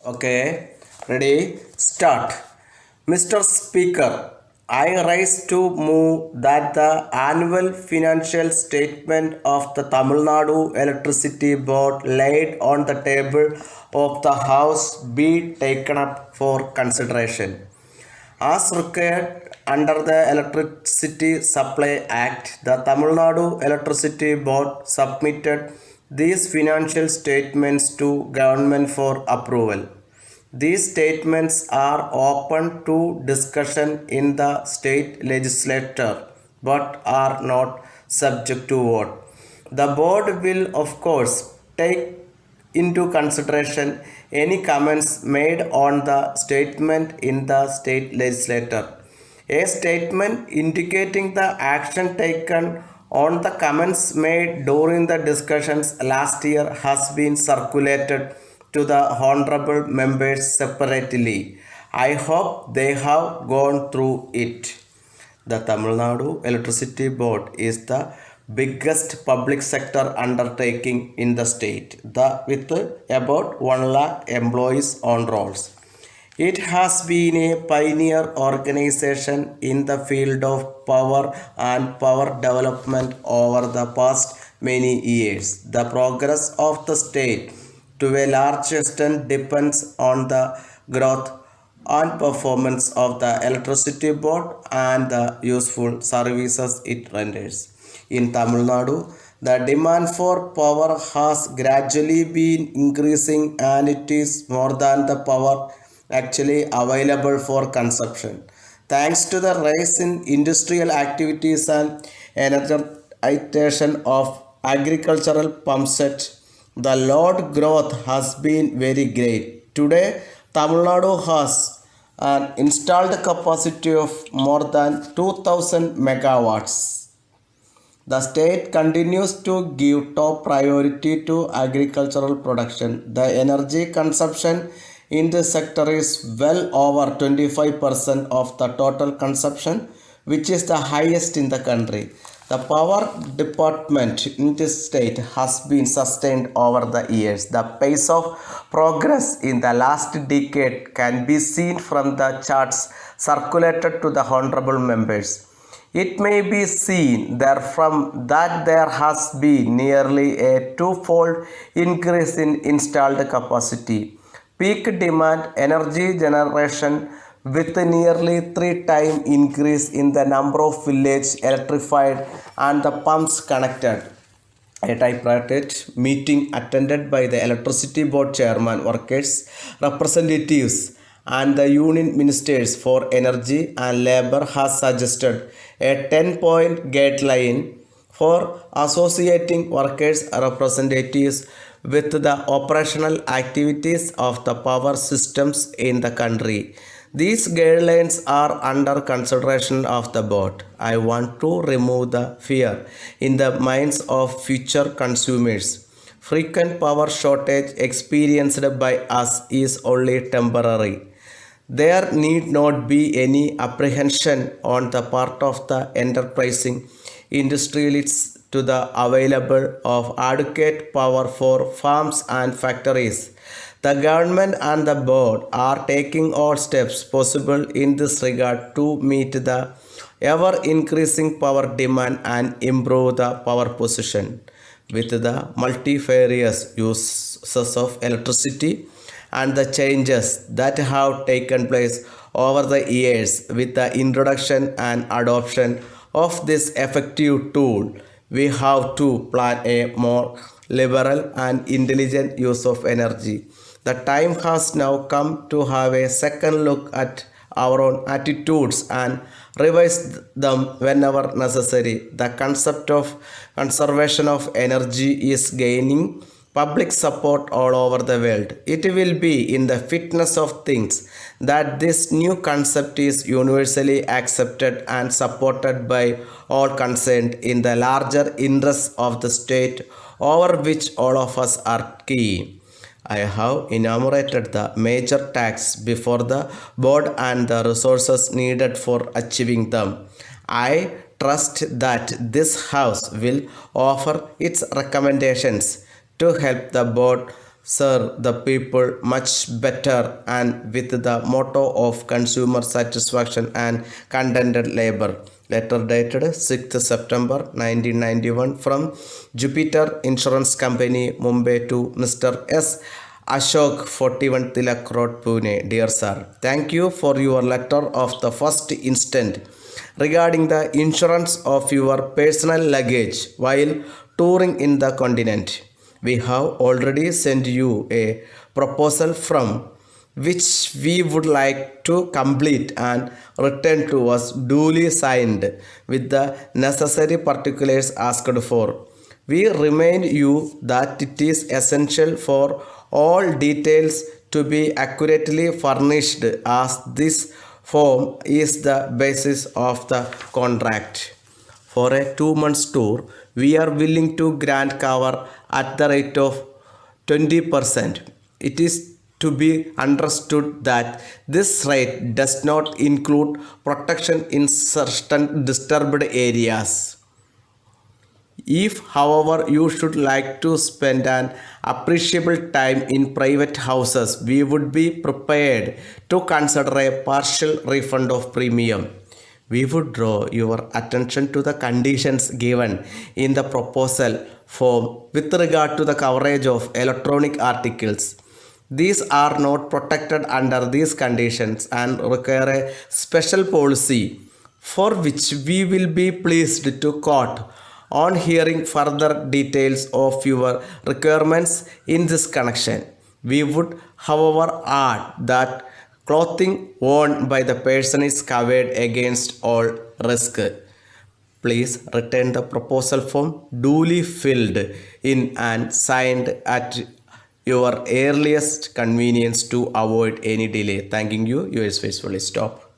Okay, ready? Start. Mr. Speaker, I rise to move that the annual financial statement of the Tamil Nadu Electricity Board laid on the table of the House be taken up for consideration. As required under the Electricity Supply Act, the Tamil Nadu Electricity Board submitted these financial statements to government for approval. These statements are open to discussion in the state legislature but are not subject to vote. The board will, of course, take into consideration any comments made on the statement in the state legislature. A statement indicating the action taken on the comments made during the discussions last year has been circulated to the honorable members separately. I hope they have gone through it. The Tamil Nadu Electricity Board is the biggest public sector undertaking in the state, with about 1 lakh employees on rolls. It has been a pioneer organization in the field of power and power development over the past many years. The progress of the state to a large extent depends on the growth and performance of the electricity board and the useful services it renders. In Tamil Nadu, the demand for power has gradually been increasing and it is more than the power actually available for consumption. Thanks to the rise in industrial activities and energization of agricultural pump set, the load growth has been very great. Today, Tamil Nadu has an installed capacity of more than 2000 megawatts. The state continues to give top priority to agricultural production. The energy consumption in this sector is well over 25% of the total consumption, which is the highest in the country. The power department in this state has been sustained over the years. The pace of progress in the last decade can be seen from the charts circulated to the honorable members. It may be seen therefrom that there has been nearly a twofold increase in installed capacity. Peak demand energy generation with nearly 3 times increase in the number of villages electrified and the pumps connected. A tripartite meeting attended by the electricity board chairman, workers, representatives and the union ministers for energy and labor has suggested a 10-point guideline for associating workers representatives with the operational activities of the power systems in the country. These guidelines are under consideration of the board. I want to remove the fear in the minds of future consumers. Frequent power shortage experienced by us is only temporary. There need not be any apprehension on the part of the enterprising industrialists to the available of adequate power for farms and factories. The government and the board are taking all steps possible in this regard to meet the ever increasing power demand and improve the power position. With the multifarious uses of electricity and the changes that have taken place over the years with the introduction and adoption of this effective tool, we have to plan a more liberal and intelligent use of energy. The time has now come to have a second look at our own attitudes and revise them whenever necessary. The concept of conservation of energy is gaining public support all over the world. It will be in the fitness of things that this new concept is universally accepted and supported by all concerned in the larger interests of the state over which all of us are keen. I have enumerated the major tasks before the board and the resources needed for achieving them. I trust that this House will offer its recommendations to help the board serve the people much better and with the motto of consumer satisfaction and contented labor. Letter dated 6th September 1991 from Jupiter Insurance Company, Mumbai to Mr. S. Ashok, 41 Tilak Road, Pune. Dear Sir, thank you for your letter of the first instant regarding the insurance of your personal luggage while touring in the continent. We have already sent you a proposal from which we would like to complete and return to us duly signed with the necessary particulars asked for. We remind you that it is essential for all details to be accurately furnished as this form is the basis of the contract. For a 2 months tour, we are willing to grant cover at the rate of 20%. It is to be understood that this rate does not include protection in certain disturbed areas. If, however, you should like to spend an appreciable time in private houses, we would be prepared to consider a partial refund of premium. We would draw your attention to the conditions given in the proposal form with regard to the coverage of electronic articles. These are not protected under these conditions and require a special policy for which we will be pleased to quote on hearing further details of your requirements in this connection. We would, however, add that clothing worn by the person is covered against all risk. Please return the proposal form duly filled in and signed at your earliest convenience to avoid any delay. Thanking you. Yours faithfully. Stop.